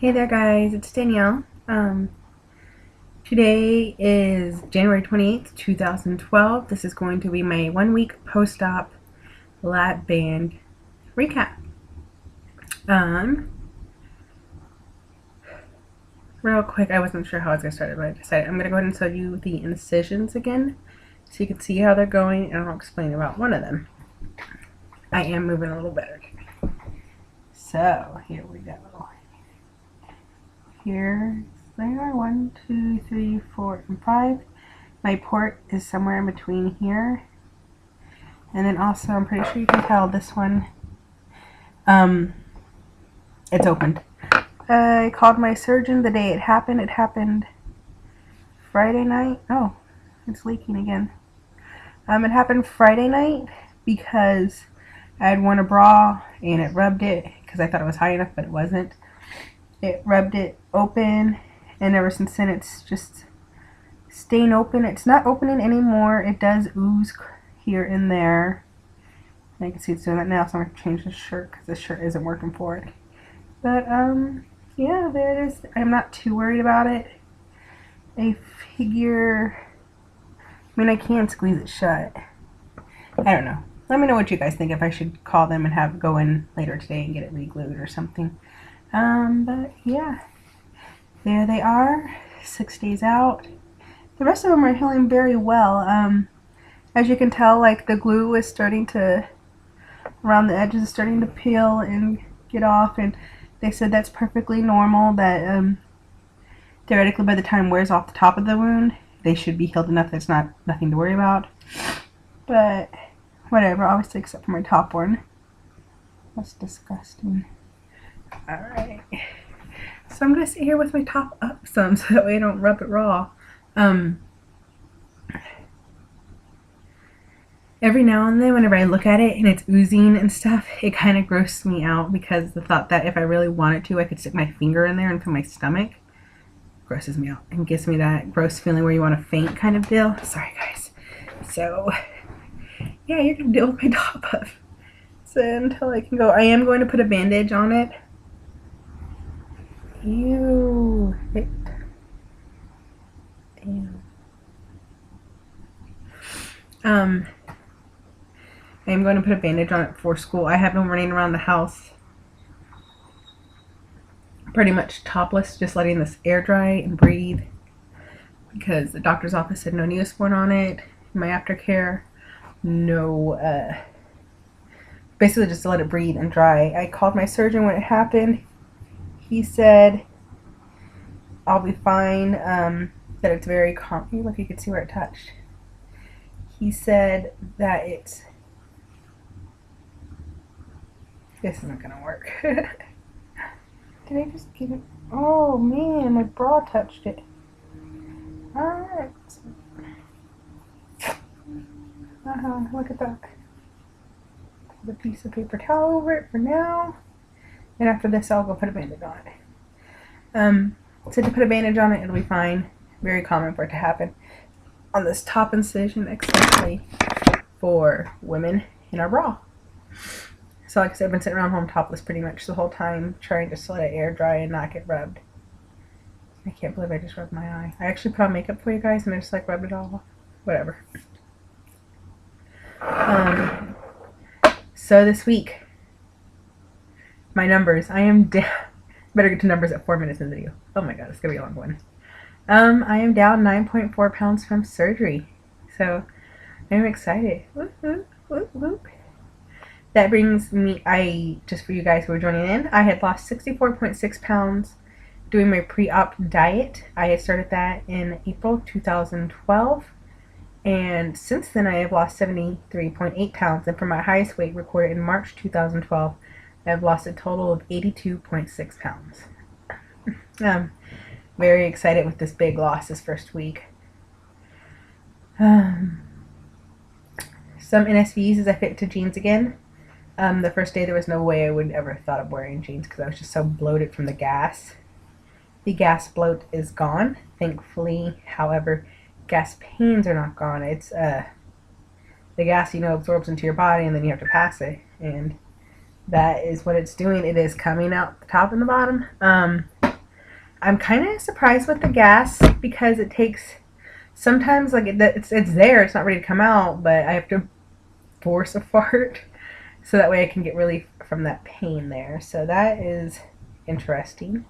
Hey there guys, it's Danielle. Today is January 28th, 2012. This is going to be my 1 week post-op lap band recap. Real quick, I wasn't sure how I was going to start it, but I decided I'm going to go ahead and show you the incisions again so you can see how they're going, and I'll explain about one of them. I am moving a little better. So, here we go. Here they are, 1, 2, 3, 4, and 5. My port is somewhere in between here. And then also, I'm pretty sure you can tell this one, it's opened. I called my surgeon the day it happened. It happened Friday night. Oh, it's leaking again. It happened Friday night because I had worn a bra and it rubbed it because I thought it was high enough, but it wasn't. It rubbed it open, and ever since then it's just staying open. It's not opening anymore. It does ooze here and there. I can see it's doing that now, so I'm going to change the shirt because this shirt isn't working for it. But, yeah, there it is. I'm not too worried about it. I figure, I can squeeze it shut. I don't know. Let me know what you guys think, if I should call them and have go in later today and get it re-glued or something. But yeah, there they are, 6 days out. The rest of them are healing very well. As you can tell, like, the glue is starting to, around the edges is starting to peel and get off, and they said that's perfectly normal, that theoretically by the time it wears off the top of the wound, they should be healed enough that's nothing to worry about. But whatever, obviously, except for my top one. That's disgusting. Alright, so I'm going to sit here with my top up some so that way I don't rub it raw. Every now and then whenever I look at it and it's oozing and stuff, it kind of grosses me out, because the thought that if I really wanted to, I could stick my finger in there and feel my stomach grosses me out and gives me that gross feeling where you want to faint kind of deal. Sorry guys. So yeah, you're going to deal with my top up. So until I can go, I am going to put a bandage on it. Ew. Damn. I am going to put a bandage on it for school. I have been running around the house pretty much topless, just letting this air dry and breathe, because the doctor's office said no Neosporin on it. My aftercare, no, basically just to let it breathe and dry. I called my surgeon when it happened. He said I'll be fine, that it's very calm. Look, you can see where it touched. He said that it's, this isn't gonna work. Did I just give it? Oh man, my bra touched it. Alright. Look at that. Put a piece of paper towel over it for now. And after this, I'll go put a bandage on it. So to put a bandage on it, it'll be fine. Very common for it to happen on this top incision, especially for women in our bra. So like I said, I've been sitting around home topless pretty much the whole time, trying just to let it air dry and not get rubbed. I can't believe I just rubbed my eye. I actually put on makeup for you guys and I just like rubbed it all. Whatever. So this week, my numbers. I am down. Better get to numbers at 4 minutes in the video. Oh my god, it's gonna be a long one. I am down 9.4 pounds from surgery. So I'm excited. Whoop, whoop, whoop, whoop. That brings me, just for you guys who are joining in, I had lost 64.6 pounds doing my pre-op diet. I had started that in April 2012. And since then I have lost 73.8 pounds. And for my highest weight recorded in March 2012, I have lost a total of 82.6 pounds. Very excited with this big loss this first week. Some NSVs as I fit into jeans again. The first day there was no way I would ever thought of wearing jeans because I was just so bloated from the gas. The gas bloat is gone, thankfully. However, gas pains are not gone. It's the gas, absorbs into your body and then you have to pass it, and that is what it's doing. It is coming out the top and the bottom. I'm kind of surprised with the gas because it takes sometimes like it's there, it's not ready to come out, but I have to force a fart so that way I can get relief from that pain there. So that is interesting.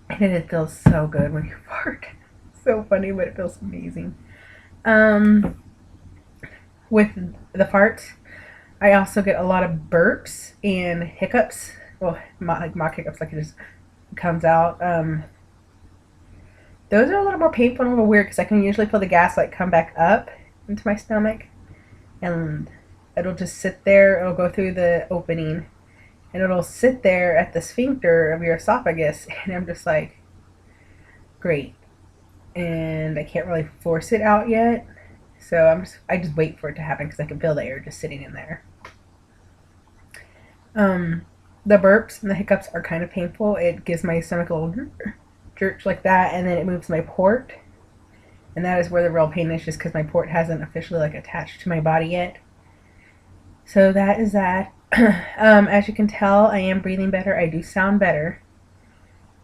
And it feels so good when you fart. So funny, but it feels amazing. With the farts, I also get a lot of burps and hiccups. Well, like mock hiccups, like it just comes out. Those are a little more painful and a little weird because I can usually feel the gas like come back up into my stomach, and it'll just sit there. It'll go through the opening, and it'll sit there at the sphincter of your esophagus, and I'm just like, great. And I can't really force it out yet, so I just wait for it to happen because I can feel the air just sitting in there. The burps and the hiccups are kind of painful. It gives my stomach a little jerk like that, and then it moves my port, and that is where the real pain is, just because my port hasn't officially like attached to my body yet. So that is that. As you can tell, I am breathing better. I do sound better.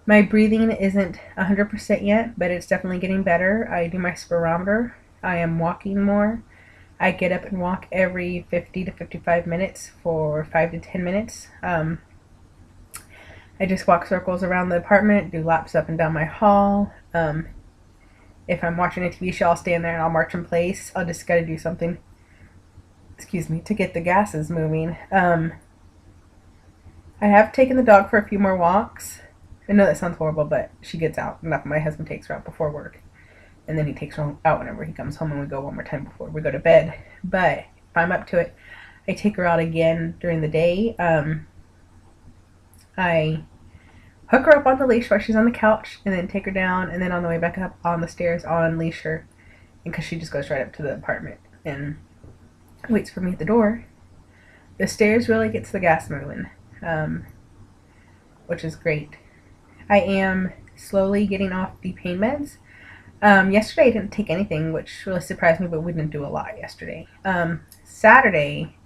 My breathing isn't 100% yet, but it's definitely getting better. I do my spirometer. I am walking more. I get up and walk every 50 to 55 minutes for 5 to 10 minutes. I just walk circles around the apartment, do laps up and down my hall. If I'm watching a TV show, I'll stand there and I'll march in place. I'll just gotta do something, excuse me, to get the gases moving. I have taken the dog for a few more walks. I know that sounds horrible, but she gets out enough. My husband takes her out before work, and then he takes her out whenever he comes home, and we go one more time before we go to bed. But if I'm up to it, I take her out again during the day. I hook her up on the leash while she's on the couch, and then take her down, and then on the way back up on the stairs, I'll unleash her, because she just goes right up to the apartment and waits for me at the door. The stairs really gets the gas moving, which is great. I am slowly getting off the pain meds. Yesterday I didn't take anything, which really surprised me, but we didn't do a lot yesterday. Saturday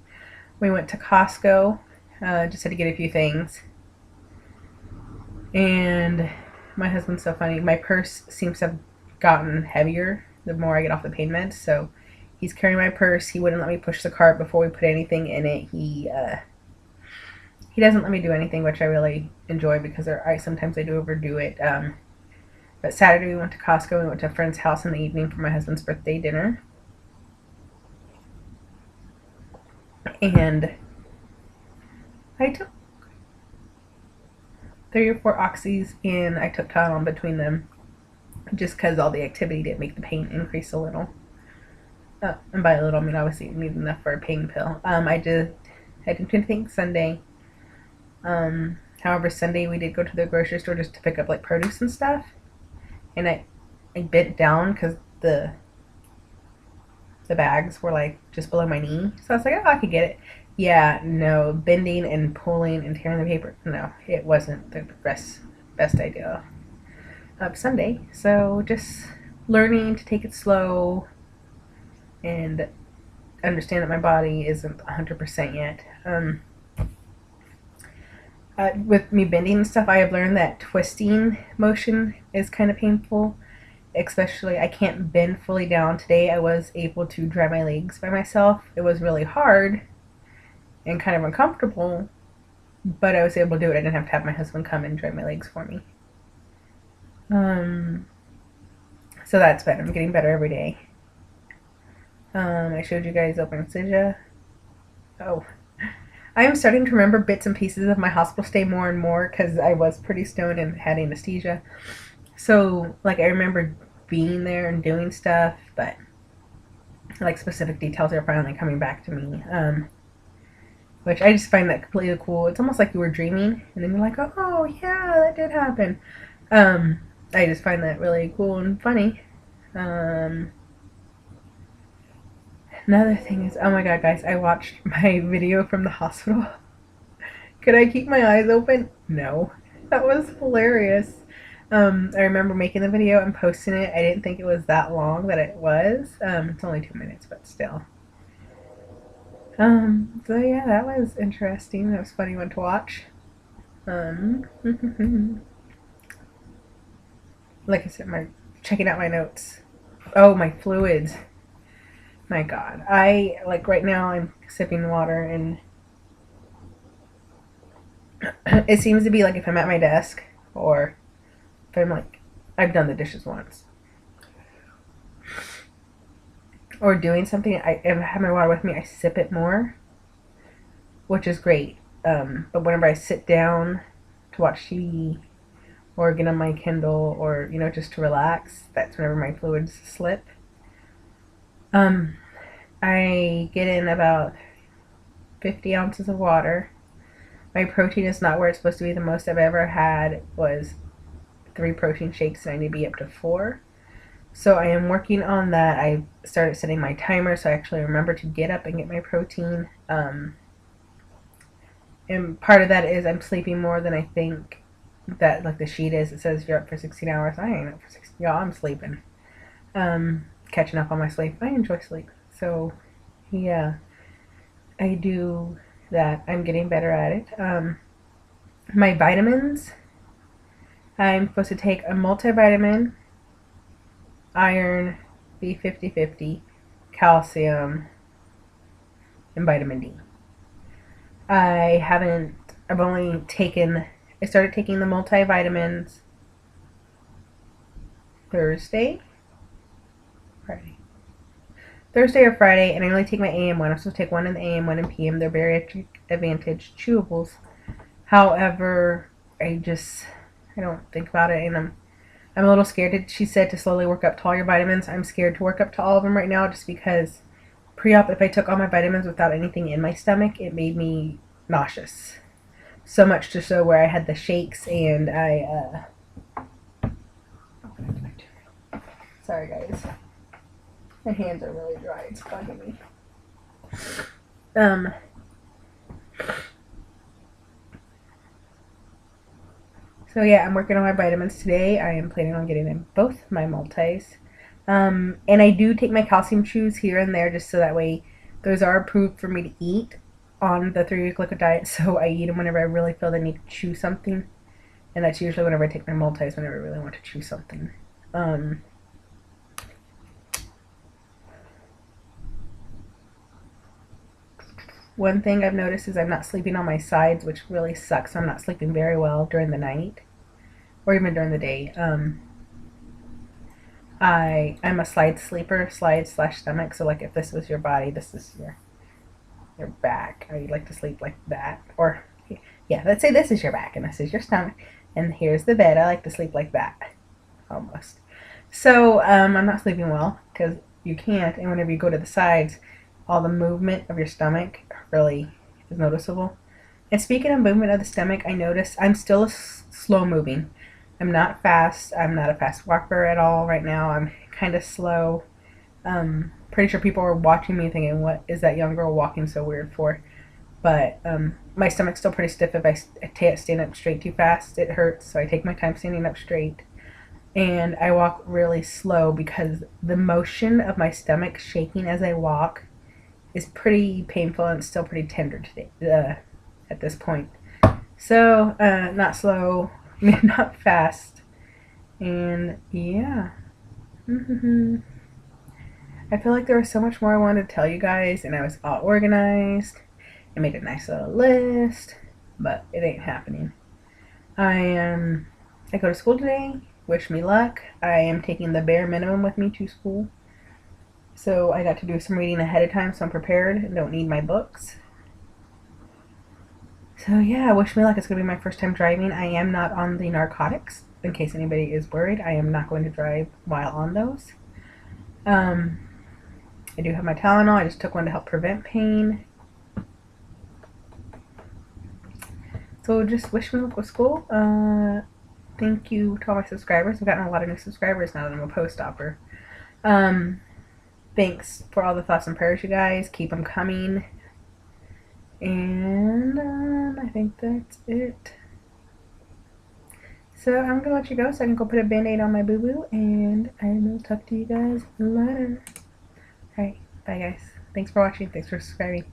we went to Costco, just had to get a few things. And my husband's so funny. My purse seems to have gotten heavier the more I get off the pain meds, so he's carrying my purse. He wouldn't let me push the cart before we put anything in it. He doesn't let me do anything, which I really enjoy because sometimes I do overdo it. But Saturday we went to Costco. We went to a friend's house in the evening for my husband's birthday dinner. And I took 3 or 4 oxys, and I took Tylenol between them just because all the activity did make the pain increase a little. And by a little, I mean obviously you need enough for a pain pill. I didn't do anything Sunday. However, Sunday we did go to the grocery store just to pick up like produce and stuff, and I bent down because the bags were like just below my knee, so I was like, oh, I could get it. Yeah, no, bending and pulling and tearing the paper, no, it wasn't the best idea of Sunday. So just learning to take it slow and understand that my body isn't 100% yet. With me bending and stuff, I have learned that twisting motion is kind of painful. Especially, I can't bend fully down. Today I was able to dry my legs by myself. It was really hard and kind of uncomfortable, but I was able to do it. I didn't have to have my husband come and dry my legs for me. So that's better. I'm getting better every day. I showed you guys open incision. Oh, I am starting to remember bits and pieces of my hospital stay more and more because I was pretty stoned and had anesthesia. So, like, I remember being there and doing stuff, but, like, specific details are finally coming back to me, which I just find that completely cool. It's almost like you were dreaming, and then you're like, oh, yeah, that did happen. I just find that really cool and funny. Another thing is, oh my god, guys, I watched my video from the hospital. Could I keep my eyes open? No. That was hilarious. I remember making the video and posting it. I didn't think it was that long, but it was. It's only 2 minutes, but still. So yeah, that was interesting. That was a funny one to watch. Like I said, checking out my notes. Oh, my fluids. My God. Like right now I'm sipping water and it seems to be like if I'm at my desk or if I'm like, I've done the dishes once or doing something, if I have my water with me, I sip it more, which is great. But whenever I sit down to watch TV or get on my Kindle or, just to relax, that's whenever my fluids slip. I get in about 50 ounces of water. My protein is not where it's supposed to be. The most I've ever had was 3 protein shakes, and I need to be up to 4. So I am working on that. I started setting my timer so I actually remember to get up and get my protein. And part of that is I'm sleeping more than I think that like the sheet is. It says you're up for 16 hours. I ain't up for 16. Y'all, I'm sleeping. Catching up on my sleep. I enjoy sleep. So yeah, I do that. I'm getting better at it. My vitamins. I'm supposed to take a multivitamin, iron, B 50/50, calcium, and vitamin D. I started taking the multivitamins Thursday or Friday, and I only take my AM one. I'm supposed to take one in the AM, one in PM. They're Bariatric Advantage chewables. However, I don't think about it, and I'm a little scared. She said to slowly work up to all your vitamins. I'm scared to work up to all of them right now just because pre-op, if I took all my vitamins without anything in my stomach, it made me nauseous. So much to so where I had the shakes and sorry guys. My hands are really dry. It's bugging me. So yeah, I'm working on my vitamins today. I am planning on getting in both my multis. And I do take my calcium chews here and there just so that way those are approved for me to eat on the 3-week liquid diet. So I eat them whenever I really feel the need to chew something. And that's usually whenever I take my multis, whenever I really want to chew something. One thing I've noticed is I'm not sleeping on my sides, which really sucks. I'm not sleeping very well during the night or even during the day. I'm a slide sleeper, slide/stomach. So like if this was your body, this is your back. I like to sleep like that. Or yeah, let's say this is your back and this is your stomach and here's the bed. I like to sleep like that almost. So I'm not sleeping well because you can't, and whenever you go to the sides, all the movement of your stomach really is noticeable. And speaking of movement of the stomach, I noticed I'm still slow moving. I'm not fast. I'm not a fast walker at all right now. I'm kind of slow. Pretty sure people are watching me thinking, what is that young girl walking so weird for? But my stomach's still pretty stiff. If I stand up straight too fast, it hurts. So I take my time standing up straight. And I walk really slow because the motion of my stomach shaking as I walk is pretty painful and still pretty tender today, at this point. So, not slow, not fast. And yeah. I feel like there was so much more I wanted to tell you guys, and I was all organized. I made a nice little list, but it ain't happening. I go to school today. Wish me luck. I am taking the bare minimum with me to school. So I got to do some reading ahead of time, so I'm prepared and don't need my books. So yeah, wish me luck. It's going to be my first time driving. I am not on the narcotics, in case anybody is worried. I am not going to drive while on those. I do have my Tylenol. I just took one to help prevent pain. So just wish me luck with school. Thank you to all my subscribers. I've gotten a lot of new subscribers now that I'm a post-opper. Thanks for all the thoughts and prayers, you guys. Keep them coming. And I think that's it. So I'm going to let you go so I can go put a band-aid on my boo-boo. And I will talk to you guys later. Alright, bye guys. Thanks for watching. Thanks for subscribing.